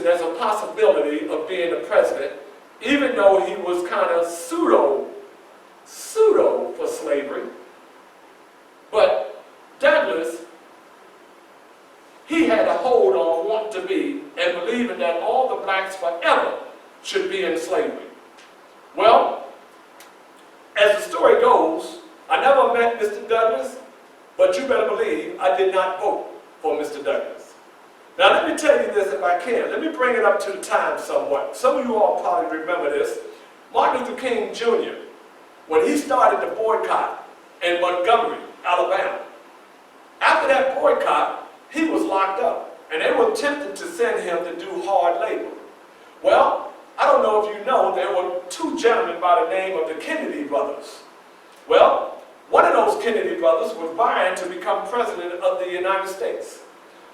as a possibility of being the president, even though he was kind of pseudo for slavery. But Douglas, he had a hold on wanting to be and believing that all the blacks forever should be in slavery. Well, as the story goes, I never met Mr. Douglas, but you better believe I did not vote for Mr. Douglas. Now let me tell you this if I can. Let me bring it up to the time somewhat. Some of you all probably remember this. Martin Luther King Jr., when he started the boycott in Montgomery, Alabama, after that boycott, he was locked up, and they were tempted to send him to do hard labor. Well, I don't know if you know, there were two gentlemen by the name of the Kennedy brothers. Well, one of those Kennedy brothers was vying to become president of the United States.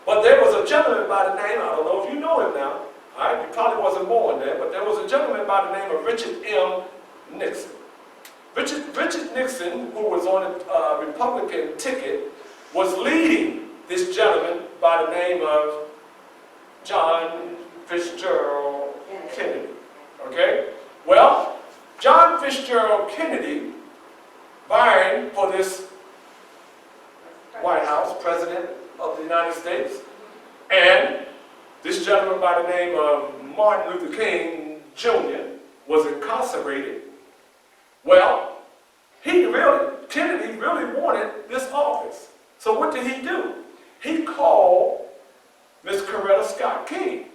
But there was a gentleman by the name, I don't know if you know him now, all right, you probably wasn't born there, but there was a gentleman by the name of Richard M. Nixon. Richard Nixon, who was on a Republican ticket, was leading this gentleman by the name of John Fitzgerald Kennedy. Okay? Well, John Fitzgerald Kennedy, vying for this White House, President of the United States, and this gentleman by the name of Martin Luther King Jr. was incarcerated. Well, Kennedy really wanted this office. So what did he do? He called Miss Coretta Scott King,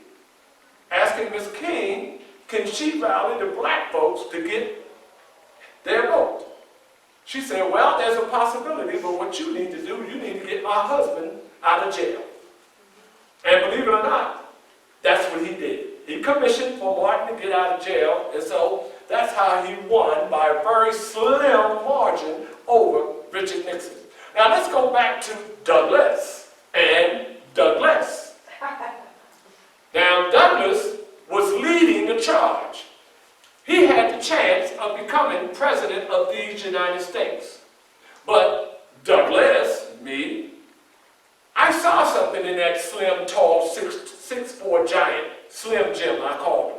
asking Miss King, can she rally the black folks to get their vote? She said, well, there's a possibility, but what you need to do, you need to get my husband out of jail. And believe it or not, that's what he did. He commissioned for Martin to get out of jail, and so that's how he won by a very slim margin over Richard Nixon. Now let's go back to Douglas and Douglas. Now Douglas was leading the charge. He had the chance of becoming president of these United States. But Douglas, me, I saw something in that slim, tall, 6'4" giant, Slim Jim, I called him.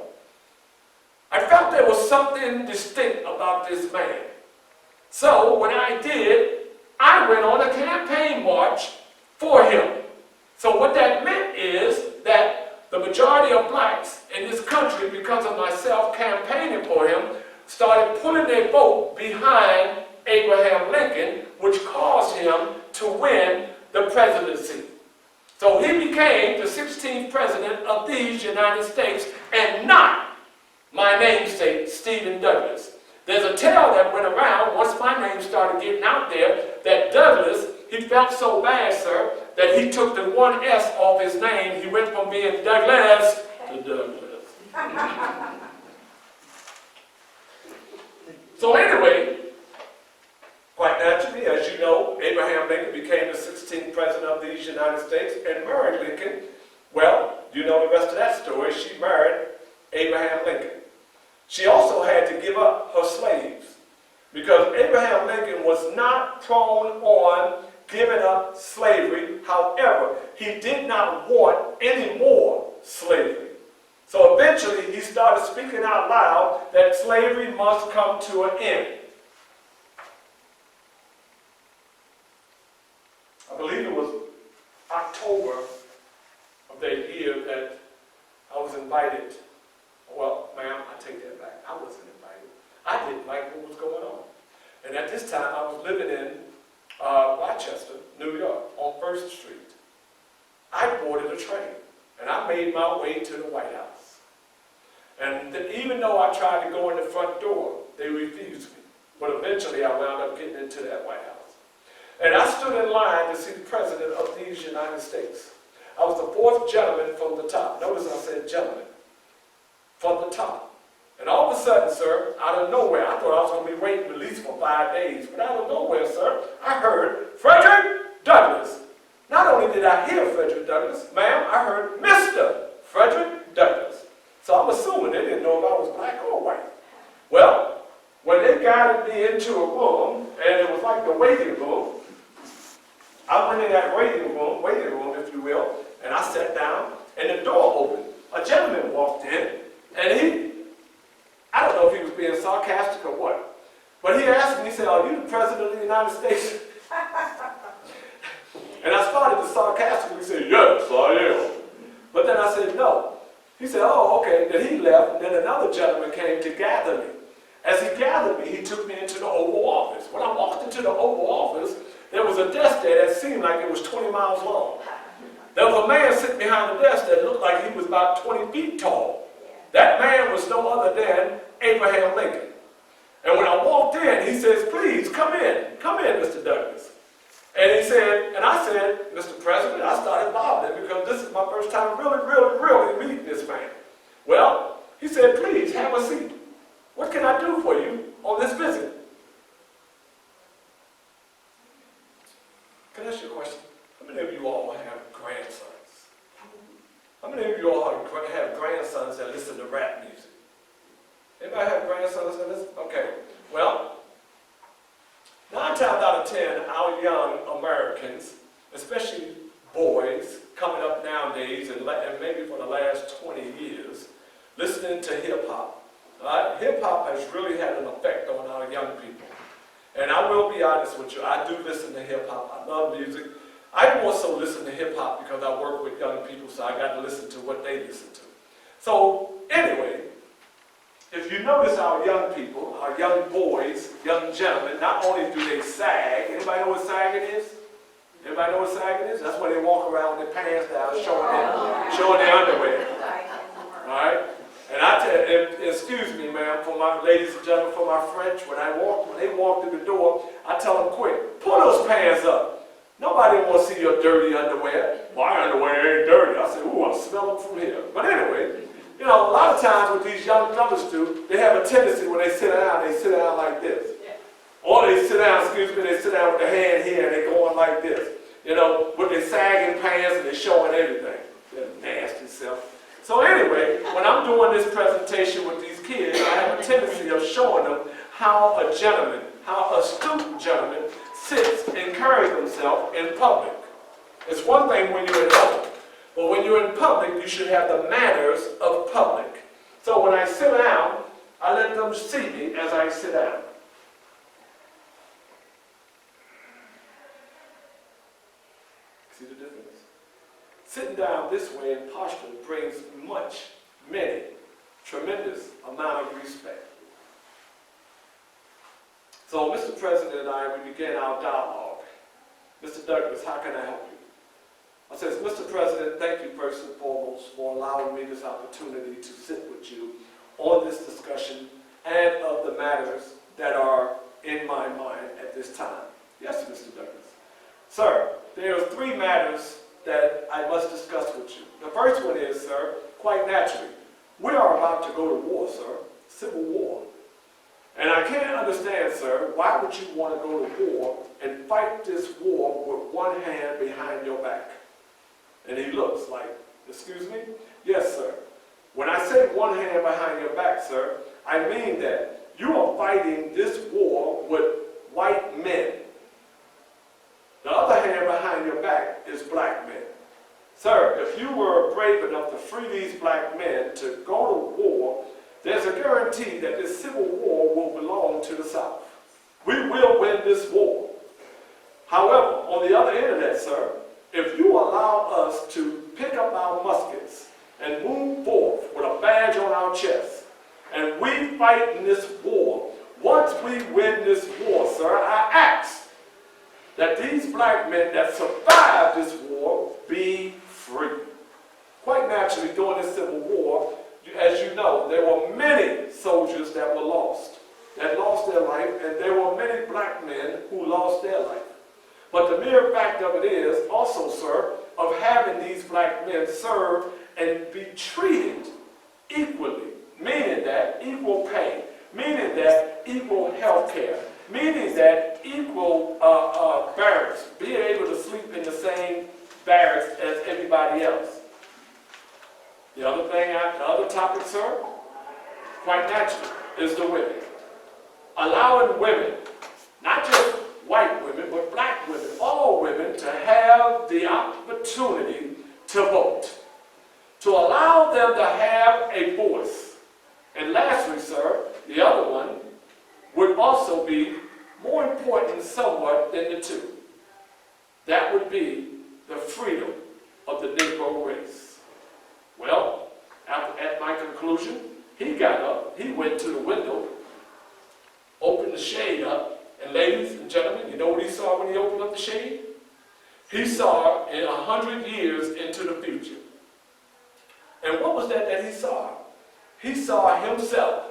I felt there was something distinct about this man. So what I did, I went on a campaign march for him. So what that meant is that the majority of blacks in this country, because of myself campaigning for him, started pulling their vote behind Abraham Lincoln, which caused him to win the presidency. So he became the 16th president of these United States, and not my namesake, Stephen Douglas. There's a tale that went around once my name started getting out there that Douglas, he felt so bad, sir, that he took the one S off his name. He went from being Douglas to Douglas. So anyway, quite naturally, as you know, Abraham Lincoln became the 16th president of these United States and married Lincoln. Well, you know the rest of that story. She married Abraham Lincoln. She also had to give up her slaves because Abraham Lincoln was not prone on giving up slavery. However, he did not want any more slavery. So eventually he started speaking out loud that slavery must come to an end. I believe it was October of that year that I was invited. Well, ma'am, I take that back. I wasn't invited. I didn't like what was going on. And at this time, I was living in Rochester, New York, on 1st Street. I boarded a train, and I made my way to the White House. And even though I tried to go in the front door, they refused me. But eventually, I wound up getting into that White House. And I stood in line to see the President of these United States. I was the 4th gentleman from the top. Notice I said gentleman. From the top. And all of a sudden, sir, out of nowhere, I thought I was going to be waiting at least for 5 days, but out of nowhere, sir, I heard Frederick Douglass. Not only did I hear Frederick Douglass, ma'am, I heard Mr. Frederick Douglass. So I'm assuming they didn't know if I was black or white. Well, when they guided me into a room, and it was like the waiting room, I went in that waiting room, if you will, and I sat down, and the door opened. A gentleman said, "Are you the President of the United States?" And I started to sarcastically say, "Yes, I am." But then I said, "No." He said, "Oh, okay." Then he left, and then another gentleman came to gather me. As he gathered me, he took me into the Oval Office. When I walked into the Oval Office, there was a desk there that seemed like it was 20 miles long. There was a man sitting behind the desk that looked like he was about 20 feet tall. That man was no other than Abraham Lincoln. And when I walked in, he says, "Please, come in, Mr. Douglas." And he said, and I said, "Mr. President," I started bobbing because this is my first time really meeting this man. Well, he said, "Please, have a seat. What can I do for you on this visit?" Can I ask you a question? How many of you all have grandsons? How many of you all have grandsons that listen to rap music? Anybody have grandsons that listen? Okay. Well, 9 times out of 10, our young Americans, especially boys coming up nowadays and maybe for the last 20 years, listening to hip-hop. Right? Hip-hop has really had an effect on our young people. And I will be honest with you, I do listen to hip-hop. I love music. I more so listen to hip-hop because I work with young people, so I got to listen to what they listen to. So, anyway, if you notice our young people, our young boys, young gentlemen, not only do they sag, anybody know what sagging is? Anybody know what sagging is? That's when they walk around with their pants down, showing their underwear. All right? And I tell, excuse me, ma'am, for my ladies and gentlemen, for my French, when they walk through the door, I tell them, "Quick, pull those pants up. Nobody wants to see your dirty underwear." "My underwear ain't dirty." I say, "Ooh, I smell them from here." But anyway, you know, a lot of times what these young fellas do, they have a tendency when they sit down like this. Or they sit down, they sit down with their hand here and they're going like this. You know, with their sagging pants and they're showing everything. Their nasty self. So anyway, when I'm doing this presentation with these kids, I have a tendency of showing them how a student gentleman sits and carries himself in public. It's one thing when you're in public, but when you're in public, you should have the manners of public. So when I sit down, I let them see me as I sit down. See the difference? Sitting down this way in posture brings tremendous amount of respect. So, Mr. President and I, we began our dialogue. "Mr. Douglas, how can I help you?" I says, "Mr. President, thank you first and foremost for allowing me this opportunity to sit with you on this discussion and of the matters that are in my mind at this time." "Yes, Mr. Douglas." "Sir, there are 3 matters that I must discuss with you. The first one is, sir, quite naturally, we are about to go to war, sir, civil war. And I can't understand, sir, why would you want to go to war and fight this war with one hand behind your back?" And he looks like, "Excuse me?" "Yes, sir. When I say one hand behind your back, sir, I mean that you are fighting this war with white men. The other hand behind your back is black men. Sir, if you were brave enough to free these black men to go to war, there's a guarantee that this civil war will belong to the South. We will win this war. However, on the other end of that, sir, if you allow us to pick up our muskets and move forth with a badge on our chest, and we fight in this war, once we win this war, sir, I ask that these black men that survived this war be free." Quite naturally, during the Civil War, as you know, there were many soldiers that were lost, that lost their life, and there were many black men who lost their life. But the mere fact of it is also, sir, of having these black men serve and be treated equally, meaning that equal pay, meaning that equal health care, meaning that equal barracks, being able to sleep in the same barracks as everybody else. The other topic, sir, quite naturally, is the women. Allowing women, not just white women, but black women, all women, to have the opportunity to vote. To allow them to have a voice. And lastly, sir, the other one would also be more important somewhat than the two. That would be the freedom of the Negro race. Well, at my conclusion, he got up, he went to the window, opened the shade up, and ladies and gentlemen, you know what he saw when he opened up the shade? He saw in 100 years into the future. And what was that he saw? He saw himself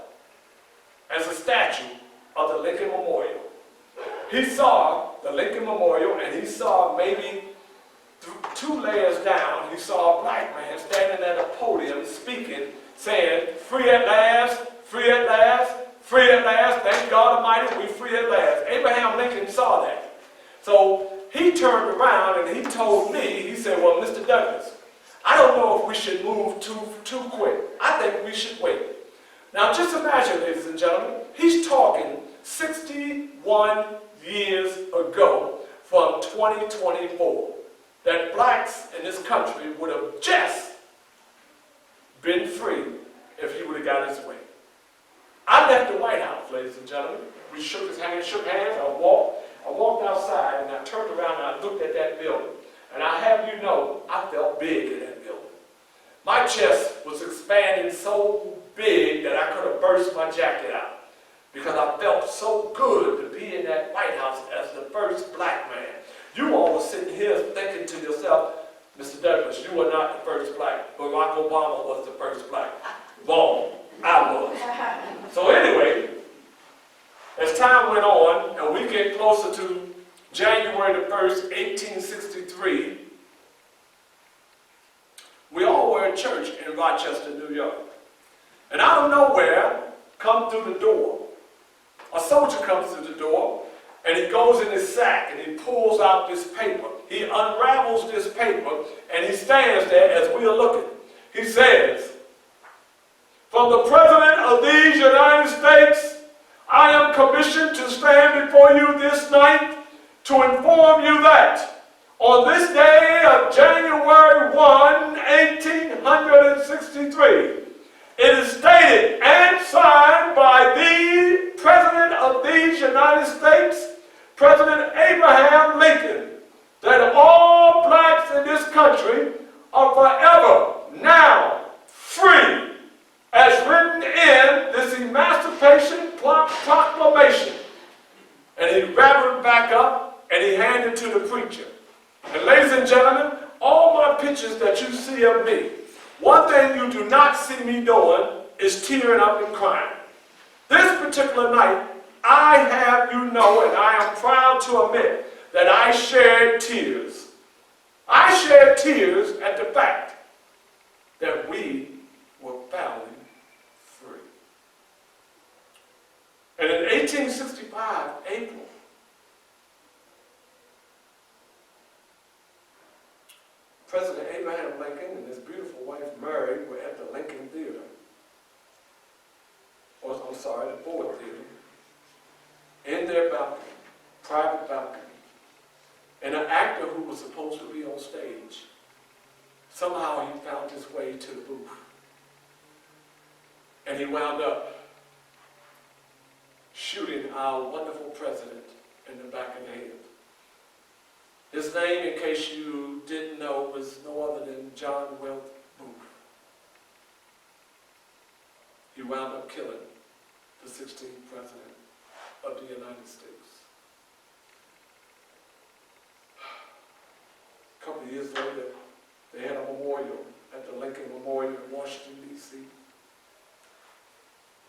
as a statue of the Lincoln Memorial. He saw the Lincoln Memorial, and he saw maybe 2 layers down, he saw a black man standing at a podium speaking, saying, "Free at last, free at last, free at last, thank God Almighty, we free at last." Abraham Lincoln saw that. So he turned around and he told me, he said, "Well, Mr. Douglas, I don't know if we should move too quick. I think we should wait." Now just imagine, ladies and gentlemen, he's talking 61 years ago from 2024, that blacks in this country would have just been free if he would have got his way. I left the White House, ladies and gentlemen. We shook hands, I walked outside and I turned around and I looked at that building. And I have you know, I felt big in that building. My chest was expanding so big that I could have burst my jacket out, because I felt so good to be in that White House as the first black man. You all were sitting here thinking to yourself, "Mr. Douglas, you were not the first black. Barack Obama was the first black." Wrong. I was. So anyway, as time went on and we get closer to January the 1st, 1863, we all were in church in Rochester, New York. And out of nowhere, come through the door, a soldier comes through the door, and he goes in his sack and he pulls out this paper. He unravels this paper and he stands there as we are looking. He says, "From the President of these United States, I am commissioned to stand before you this night to inform you that on this day of January 1, 1863, it is stated and signed by the President of these United States, President Abraham Lincoln, that all blacks in this country are forever now free, as written in this Emancipation Proclamation." And he wrapped it back up and he handed it to the preacher. And ladies and gentlemen, all my pictures that you see of me, one thing you do not see me doing is tearing up and crying. This particular night, I have you know, and I am proud to admit, that I shed tears. I shed tears at the fact that we were finally free. And in 1865, April, President Abraham Lincoln and his beautiful wife Mary were at the Lincoln Theater. The Ford Theater. In their balcony, private balcony. And an actor who was supposed to be on stage, somehow he found his way to the booth. And he wound up shooting our wonderful president in the back of the head. His name, in case you didn't know, was no other than John Wilkes Booth. He wound up killing the 16th president of the United States. A couple of years later, they had a memorial at the Lincoln Memorial in Washington, D.C.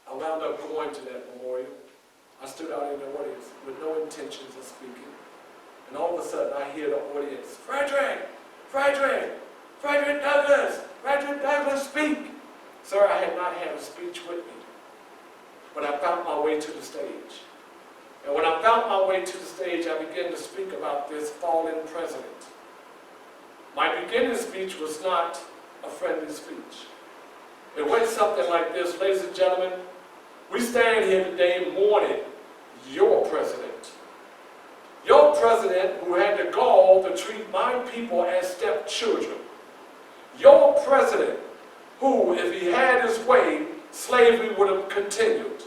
I wound up going to that memorial. I stood out in the audience with no intentions of speaking. And all of a sudden, I hear the audience, "Frederick! Frederick! Frederick Douglass! Frederick Douglass, speak!" Sir, I had not had a speech with me, but I found my way to the stage. And when I found my way to the stage, I began to speak about this fallen president. My beginning speech was not a friendly speech. It went something like this: "Ladies and gentlemen, we stand here today mourning your president. Your president who had the gall to treat my people as stepchildren. Your president who, if he had his way, slavery would have continued.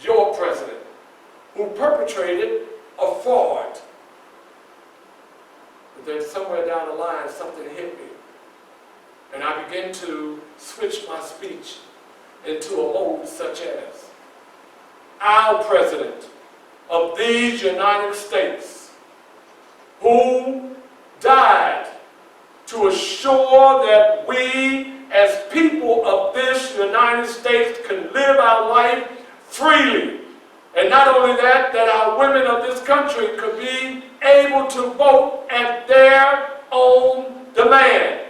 Your president. who perpetrated a fraud. But then somewhere down the line, something hit me. And I began to switch my speech into a mode such as, our president of these United States, who died to assure that we as people of this United States can live our life freely. And not only that, that our women of this country could be able to vote at their own demand.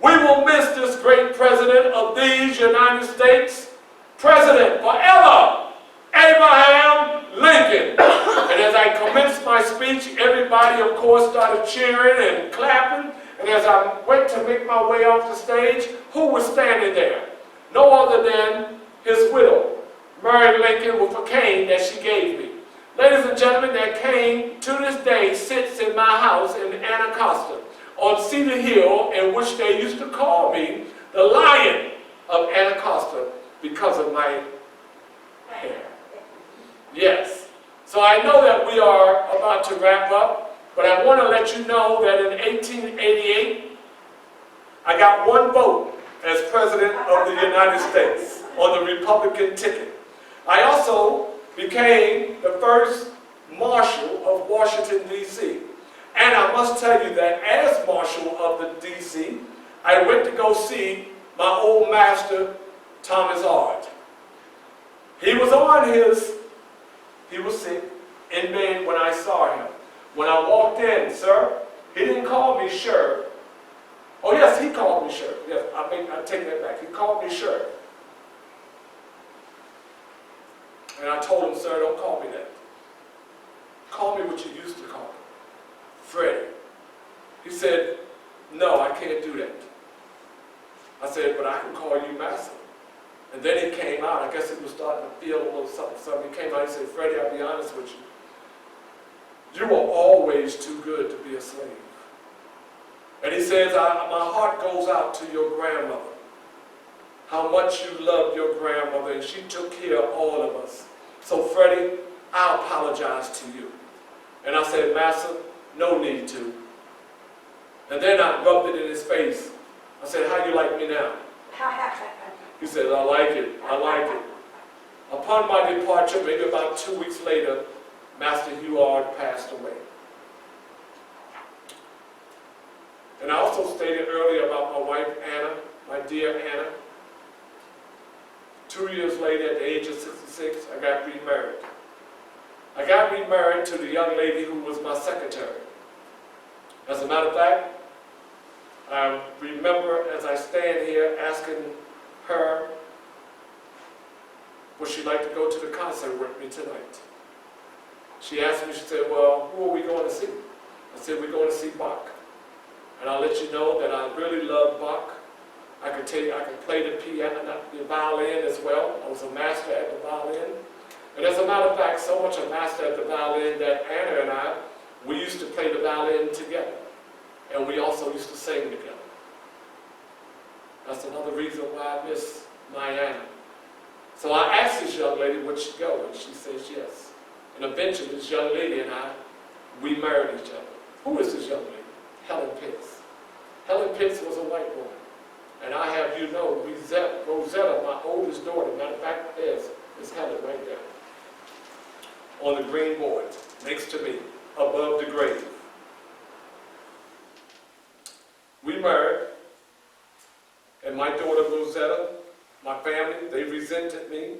We will miss this great president of these United States, President forever, Abraham Lincoln. And as I commenced my speech, everybody, of course, started cheering and clapping. And as I went to make my way off the stage, who was standing there? No other than his widow, Mary Lincoln, with a cane that she gave me. Ladies and gentlemen, that cane to this day sits in my house in Anacostia on Cedar Hill, in which they used to call me the Lion of Anacostia because of my hair. Yes. So I know that we are about to wrap up, but I want to let you know that in 1888, I got one vote as President of the United States on the Republican ticket. I also became the first Marshal of Washington, D.C. And I must tell you that as Marshal of the D.C., I went to go see my old master, Thomas Ard. He was sick in bed when I saw him. When I walked in, sir, he didn't call me Sheriff. Oh yes, he called me Sheriff. Yes, I take that back. He called me Sheriff. And I told him, sir, don't call me that. Call me what you used to call me, Frederick. He said, no, I can't do that. I said, but I can call you Master. And then he came out. I guess he was starting to feel a little something. He came out and said, Freddie, I'll be honest with you. You were always too good to be a slave. And he says, my heart goes out to your grandmother. How much you loved your grandmother, and she took care of all of us. So Freddie, I apologize to you. And I said, Master, no need to. And then I rubbed it in his face. I said, how you like me now? He said, I like it, I like it. Upon my departure, maybe about 2 weeks later, Master Huard passed away. And I also stated earlier about my wife, Anna, my dear Anna. 2 years later, at the age of 66, I got remarried. I got remarried to the young lady who was my secretary. As a matter of fact, I remember as I stand here asking her, would she like to go to the concert with me tonight? She asked me, she said, well, who are we going to see? I said, we're going to see Bach. And I'll let you know that I really love Bach. I can tell you, I can play the piano, the violin as well. I was a master at the violin. And as a matter of fact, so much a master at the violin that Anna and I, we used to play the violin together. And we also used to sing together. That's another reason why I miss my Anna. So I asked this young lady, would she go? And she says yes. And eventually this young lady and I, we married each other. Who is this young lady? Helen Pitts. Helen Pitts was a white woman. And I have, you know, Rosetta, my oldest daughter, matter of fact, is Helen right there. On the green board, next to me, above the grave. We married, and my daughter Rosetta, my family, they resented me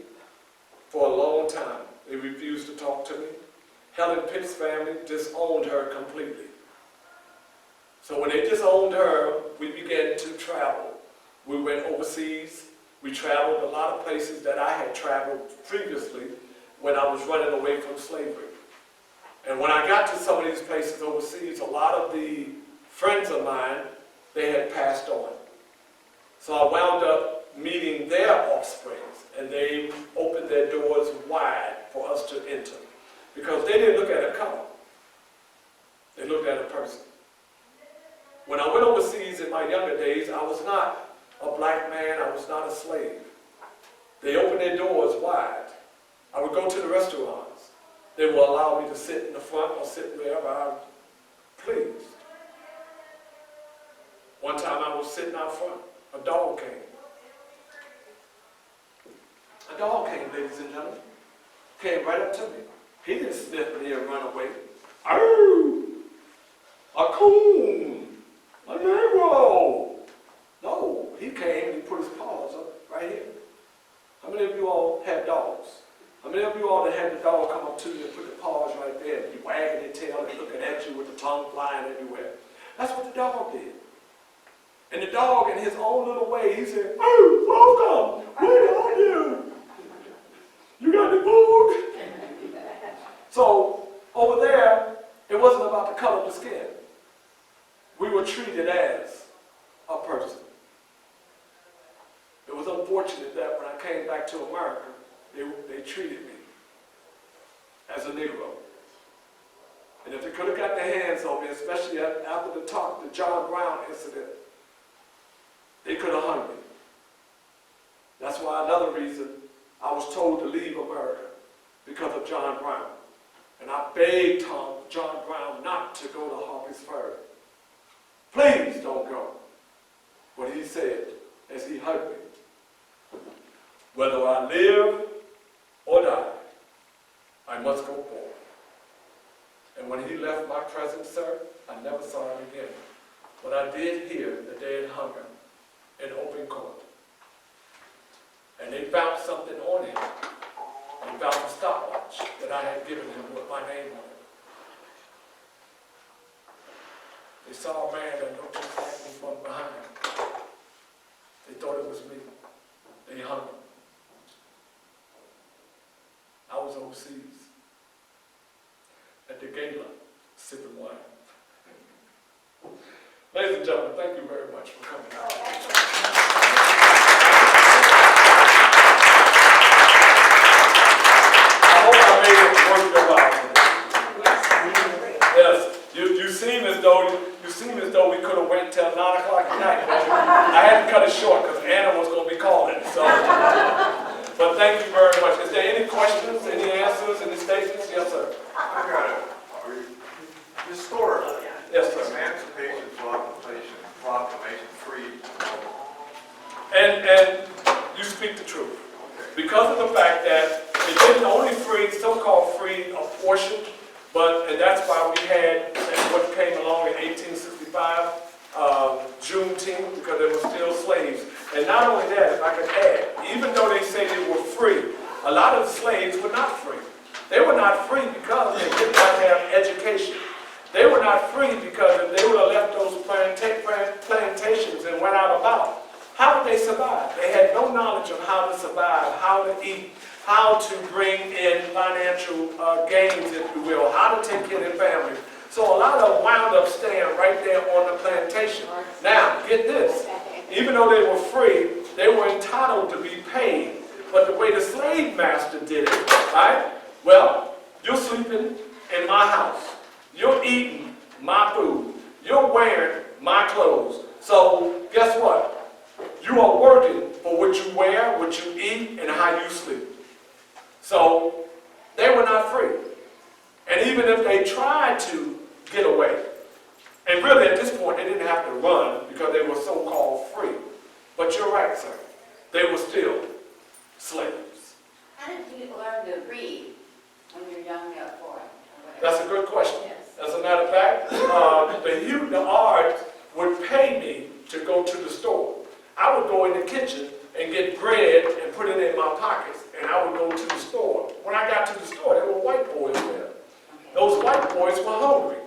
for a long time. They refused to talk to me. Helen Pitt's family disowned her completely. So when they disowned her, we began to travel. We went overseas. We traveled a lot of places that I had traveled previously when I was running away from slavery. And when I got to some of these places overseas, a lot of the friends of mine, they had passed on. So I wound up meeting their offsprings, and they opened their doors wide for us to enter. Because they didn't look at a color. They looked at a person. When I went overseas in my younger days, I was not a black man, I was not a slave. They opened their doors wide. I would go to the restaurants. They will allow me to sit in the front or sit wherever I pleased. One time I was sitting out front. A dog came. A dog came, ladies and gentlemen. Came right up to me. He didn't sniff me and run away. Arr! A coon! A Negro! No, he came and he put his paws up right here. How many of you all have dogs? How many of you all that had the dog come up to you and put the paws right there and be wagging their tail and looking at you with the tongue flying everywhere? That's what the dog did. And the dog, in his own little way, he said, "Oh, welcome! Where are you? You got the food?" So, over there, it wasn't about the color of the skin. We were treated as a person. It was unfortunate that when I came back to America, they treated me as a Negro. And if they could have got their hands on me, especially after the John Brown incident, they could have hung me. That's why another reason I was told to leave America, because of John Brown. And I begged John Brown not to go to Harper's Ferry. Please don't go. But he said, as he hugged me, whether I live or die, I must go forward. And when he left my presence, sir, I never saw him again. But I did hear that they had hung him in open court. And they found something on him. They found a stopwatch that I had given him with my name on it. They saw a man that looked just like me from behind. They thought it was me. They hung him. I was overseas at the gala, sipping wine. Ladies and gentlemen, thank you very much for coming out. I hope I made it worth your while. Yes, you seem as though we could have went till 9 o'clock at night. I had to cut it short because Anna was going to be calling. So, but thank you very much. Is there any questions, any answers, any statements? Yes, sir. I got it. Your story. Yes, sir. Emancipation Proclamation free. And you speak the truth. Because of the fact that it didn't only free, so-called free a portion, and that's why we had what came along in 1865, Juneteenth, because there were still slaves. And not only that, if I could add, even though they say they were free, a lot of the slaves were not free. They were not free because they did not have education. They were not free because if they would have left those plantations and went out about, how would they survive? They had no knowledge of how to survive, how to eat, how to bring in financial gains, if you will, how to take care of their family. So a lot of them wound up staying right there on the plantation. Now, get this. Even though they were free, they were entitled to be paid. But the way the slave master did it, right? Well, you're sleeping in my house. You're eating my food. You're wearing my clothes. So guess what? You are working for what you wear, what you eat, and how you sleep. So they were not free. And even if they tried to get away, and really at this point they didn't have to run because they were so-called free. But you're right, sir. They were still slaves. How did you learn to read when you're young boy? That's a good question. Yes. As a matter of fact, the art would pay me to go to the store. I would go in the kitchen and get bread and put it in my pockets, and I would go to the store. When I got to the store, there were white boys there. Those white boys were hungry.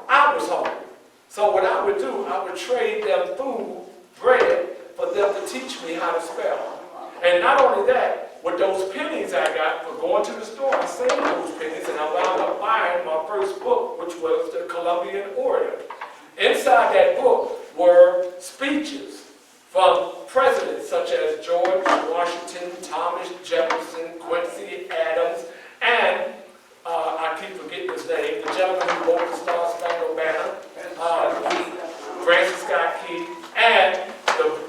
I was hungry. So what I would do, I would trade them food, bread, for them to teach me how to spell. And not only that, with those pennies I got for going to the store, I saved those pennies and I wound up buying my first book, which was the Columbian Orator. Inside that book were speeches from presidents such as George Washington, Thomas Jefferson, Quincy Adams, and I keep forgetting his name, the gentleman who wrote the Star Spangled Banner, Francis Scott Key, and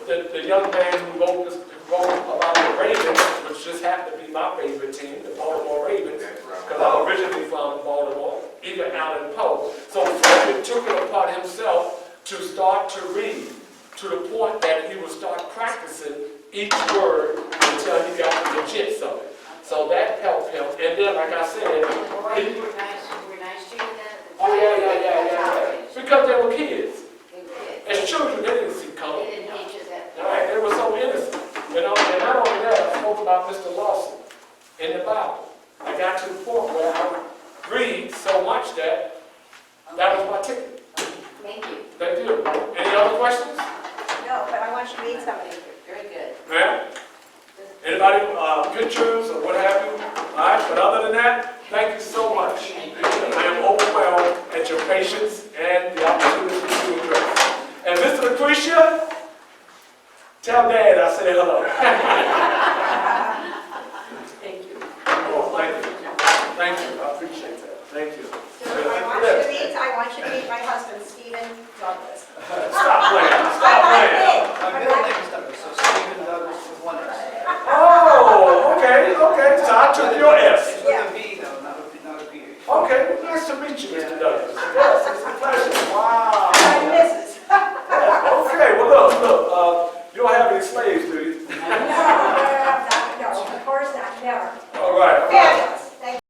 the young man who wrote about the Ravens, which just happened to be my favorite team, the Baltimore each word until he got the gist of it. So that helped him. And then, like I said, Boy, it- you were nice to you then? oh yeah. Because they were kids. They did. As children, they didn't see color. They didn't teach you that. Right, they were so innocent, you know, and not only that, I spoke about Mr. Lawson in the Bible. I got to the point where I would read so much that was my ticket. Thank you. Thank you. Any other questions? No, but I want you to read something. Very good. Ma'am? Anybody, pictures or what have you? All right, but other than that, thank you so much. I am overwhelmed at your patience and the opportunity to address. And Mr. Lucretia, tell Dad I said hello. Thank you. Oh, thank you. Thank you. I appreciate that. Thank you. So I want you to meet my husband, Stephen Douglas. Stop playing. Stop playing. My middle name is Douglas, so Stephen Douglas with one S. Oh, okay. So I took your